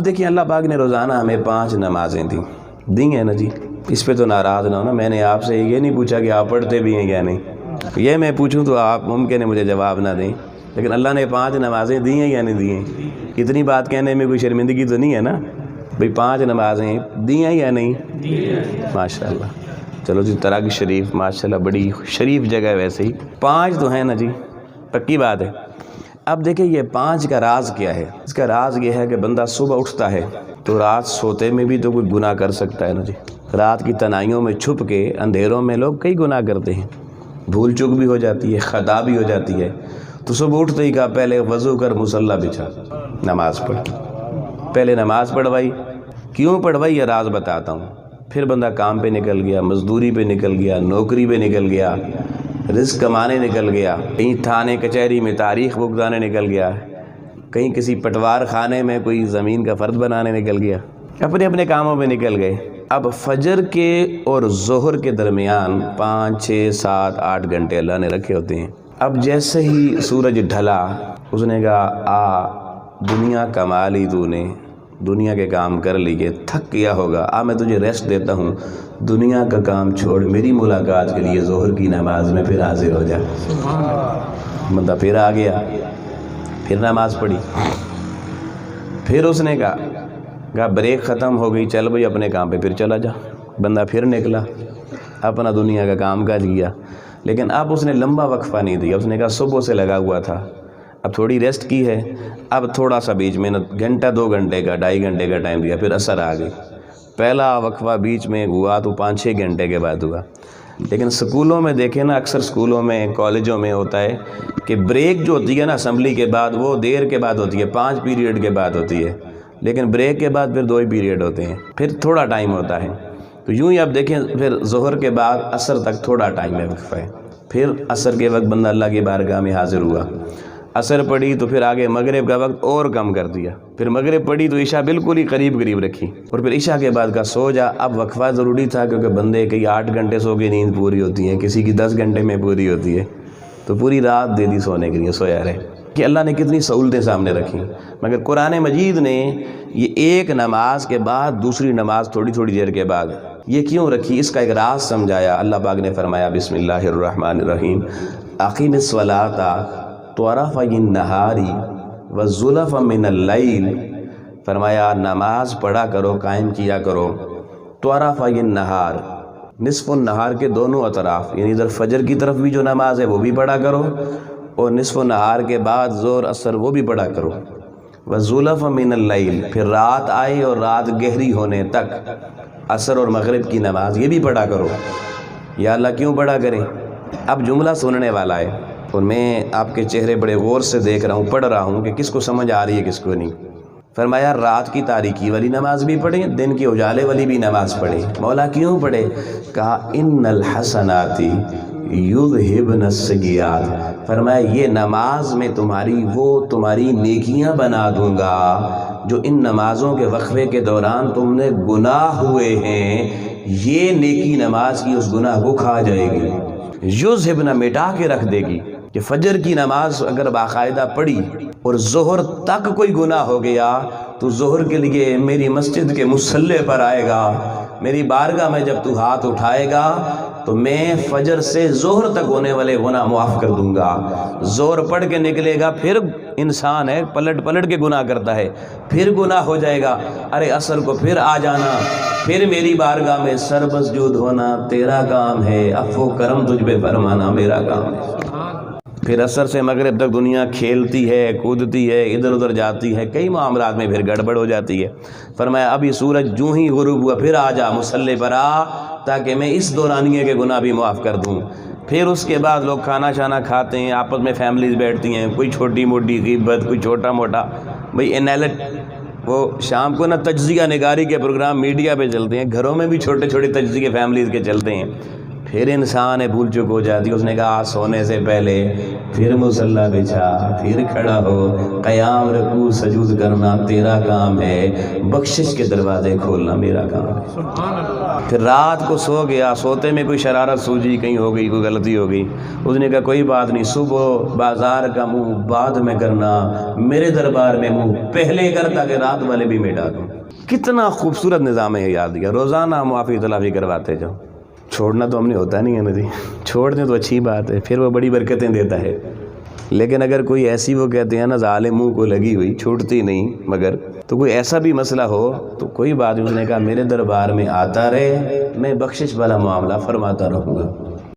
اب دیکھیں اللہ پاک نے روزانہ ہمیں 5 نمازیں دی ہیں نا جی، اس پہ تو ناراض نہ ہونا. میں نے آپ سے یہ نہیں پوچھا کہ آپ پڑھتے بھی ہیں یا نہیں. یہ میں پوچھوں تو آپ ممکن ہے مجھے جواب نہ دیں، لیکن اللہ نے 5 نمازیں دی ہیں یا نہیں دی ہیں؟ اتنی بات کہنے میں کوئی شرمندگی تو نہیں ہے نا بھئی 5 نمازیں دی ہیں یا نہیں؟ ماشاءاللہ. چلو جی تراغ شریف ماشاءاللہ بڑی شریف جگہ ہے، ویسے ہی 5 تو ہیں نا جی، پکی بات ہے. اب دیکھیں یہ 5 کا راز کیا ہے؟ اس کا راز یہ ہے کہ بندہ صبح اٹھتا ہے تو رات سوتے میں بھی تو کوئی گناہ کر سکتا ہے نا جی. رات کی تنہائیوں میں چھپ کے اندھیروں میں لوگ کئی گناہ کرتے ہیں، بھول چوک بھی ہو جاتی ہے، خطا بھی ہو جاتی ہے. تو صبح اٹھتے ہی کہا پہلے وضو کر مصلی بچھا نماز پڑھ. پہلے نماز پڑھوائی. کیوں پڑھوائی یہ راز بتاتا ہوں. پھر بندہ کام پہ نکل گیا، مزدوری پہ نکل گیا، نوکری پہ نکل گیا، رزق کمانے نکل گیا، کہیں تھانے کچہری میں تاریخ بگزانے نکل گیا، کہیں کسی پٹوار خانے میں کوئی زمین کا فرد بنانے نکل گیا، اپنے اپنے کاموں پہ نکل گئے. اب فجر کے اور ظہر کے درمیان 5 6 7 8 گھنٹے اللہ نے رکھے ہوتے ہیں. اب جیسے ہی سورج ڈھلا اس نے کہا آ دنیا کما لی تو نے، دنیا کے کام کر لیے، تھک گیا ہوگا، میں تجھے ریسٹ دیتا ہوں، دنیا کا کام چھوڑ میری ملاقات کے لیے ظہر کی نماز میں پھر حاضر ہو جا. بندہ پھر آ گیا، پھر نماز پڑھی. پھر اس نے کہا بریک ختم ہو گئی، چل بھئی اپنے کام پہ پھر چلا جا. بندہ پھر نکلا، اپنا دنیا کا کام کاج کیا. لیکن اب اس نے لمبا وقفہ نہیں دیا. اس نے کہا صبح سے لگا ہوا تھا، اب تھوڑی ریسٹ کی ہے، اب تھوڑا سا بیچ میں گھنٹہ 2 گھنٹے کا 2.5 گھنٹے کا ٹائم دیا. پھر عصر آ گئی. پہلا وقفہ بیچ میں ہوا تو 5 6 گھنٹے کے بعد ہوا. لیکن سکولوں میں دیکھیں نا، اکثر سکولوں میں کالجوں میں ہوتا ہے کہ بریک جو ہوتی ہے نا اسمبلی کے بعد، وہ دیر کے بعد ہوتی ہے، 5 پیریڈ کے بعد ہوتی ہے. لیکن بریک کے بعد پھر 2 ہی پیریڈ ہوتے ہیں، پھر تھوڑا ٹائم ہوتا ہے. تو یوں ہی اب دیکھیں پھر ظہر کے بعد عصر تک تھوڑا ٹائم ہے، وقفہ ہے. پھر عصر کے وقت بندہ اللہ کی بارگاہ میں حاضر ہوا. عصر پڑھی تو پھر آگے مغرب کا وقت اور کم کر دیا. پھر مغرب پڑھی تو عشاء بالکل ہی قریب رکھی، اور پھر عشاء کے بعد کا سو جا. اب وقفہ ضروری تھا کیونکہ بندے کئی 8 گھنٹے سو کے نیند پوری ہوتی ہے، کسی کی 10 گھنٹے میں پوری ہوتی ہے، تو پوری رات دے دی سونے کے لیے، سویا رہے. کہ اللہ نے کتنی سہولتیں سامنے رکھی. مگر قرآن مجید نے یہ ایک نماز کے بعد دوسری نماز تھوڑی تھوڑی دیر کے بعد یہ کیوں رکھی، اس کا ایک راز سمجھایا. اللہ پاک نے فرمایا بسم اللہ الرحمن الرحیم اقیم الصلاۃ طرفی النہار وزلفا من اللیل. فرمایا نماز پڑھا کرو، قائم کیا کرو، طرفی النہار نصف النہار کے دونوں اطراف، یعنی ادھر فجر کی طرف بھی جو نماز ہے وہ بھی پڑھا کرو، اور نصف النہار کے بعد ظہر عصر وہ بھی پڑھا کرو. وزلفا من اللیل، پھر رات آئے اور رات گہری ہونے تک عصر اور مغرب کی نماز یہ بھی پڑھا کرو. یا اللہ کیوں پڑھا کریں؟ اب جملہ سننے والا ہے اور میں آپ کے چہرے بڑے غور سے دیکھ رہا ہوں، پڑھ رہا ہوں کہ کس کو سمجھ آ رہی ہے کس کو نہیں. فرمایا رات کی تاریکی والی نماز بھی پڑھیں، دن کے اجالے والی بھی نماز پڑھیں. مولا کیوں پڑھے؟ کہا ان الحسنات یذہبن السیئات. فرمایا یہ نماز میں تمہاری نیکیاں بنا دوں گا جو ان نمازوں کے وقفے کے دوران تم نے گناہ ہوئے ہیں، یہ نیکی نماز کی اس گناہ کو کھا جائے گی، یذہبن مٹا کے رکھ دے گی. کہ فجر کی نماز اگر باقاعدہ پڑھی اور ظہر تک کوئی گناہ ہو گیا تو ظہر کے لیے میری مسجد کے مصلی پر آئے گا، میری بارگاہ میں جب تو ہاتھ اٹھائے گا تو میں فجر سے ظہر تک ہونے والے گناہ معاف کر دوں گا. ظہر پڑھ کے نکلے گا، پھر انسان ہے پلٹ کے گناہ کرتا ہے، پھر گناہ ہو جائے گا، ارے عصر کو پھر آ جانا، پھر میری بارگاہ میں سر مسجود ہونا تیرا کام ہے، عفو کرم تجھ پہ فرمانا میرا کام ہے. پھر عصر سے مغرب تک دنیا کھیلتی ہے، کودتی ہے، ادھر ادھر جاتی ہے، کئی معاملات میں پھر گڑبڑ ہو جاتی ہے. فرمایا اب یہ سورج جوں ہی غروب ہوا پھر آ جا مصلی پر آ، تاکہ میں اس دورانیے کے گناہ بھی معاف کر دوں. پھر اس کے بعد لوگ کھانا شانا کھاتے ہیں، آپس میں فیملیز بیٹھتی ہیں، کوئی چھوٹی موٹی غیبت، کوئی چھوٹا موٹا بھئی وہ شام کو نا تجزیہ نگاری کے پروگرام میڈیا پہ چلتے ہیں، گھروں میں بھی چھوٹے چھوٹے تجزیے فیملیز کے چلتے ہیں. پھر انسان ہے بھول چک ہو جاتی ہے. اس نے کہا سونے سے پہلے پھر مصلی بچھا، پھر کھڑا ہو، قیام رکوع سجود کرنا تیرا کام ہے، بخشش کے دروازے کھولنا میرا کام ہے. پھر رات کو سو گیا، سوتے میں کوئی شرارت سوجی کہیں ہو گئی، کوئی غلطی ہو گئی. اس نے کہا کوئی بات نہیں، صبح بازار کا منہ بعد میں کرنا، میرے دربار میں منہ پہلے کر تاکہ رات والے بھی مٹا دوں. کتنا خوبصورت نظام ہے یاد کیا. روزانہ معافی تلافی کرواتے جاؤ. چھوڑنا تو ہم نے ہوتا نہیں ہے نا جی، چھوڑ دیں تو اچھی بات ہے، پھر وہ بڑی برکتیں دیتا ہے. لیکن اگر کوئی ایسی وہ کہتے ہیں نا ظالم منہ کو لگی ہوئی چھوٹتی نہیں، مگر تو کوئی ایسا بھی مسئلہ ہو تو کوئی بات نہیں. اس نے کہا میرے دربار میں آتا رہے، میں بخشش والا معاملہ فرماتا رہوں گا.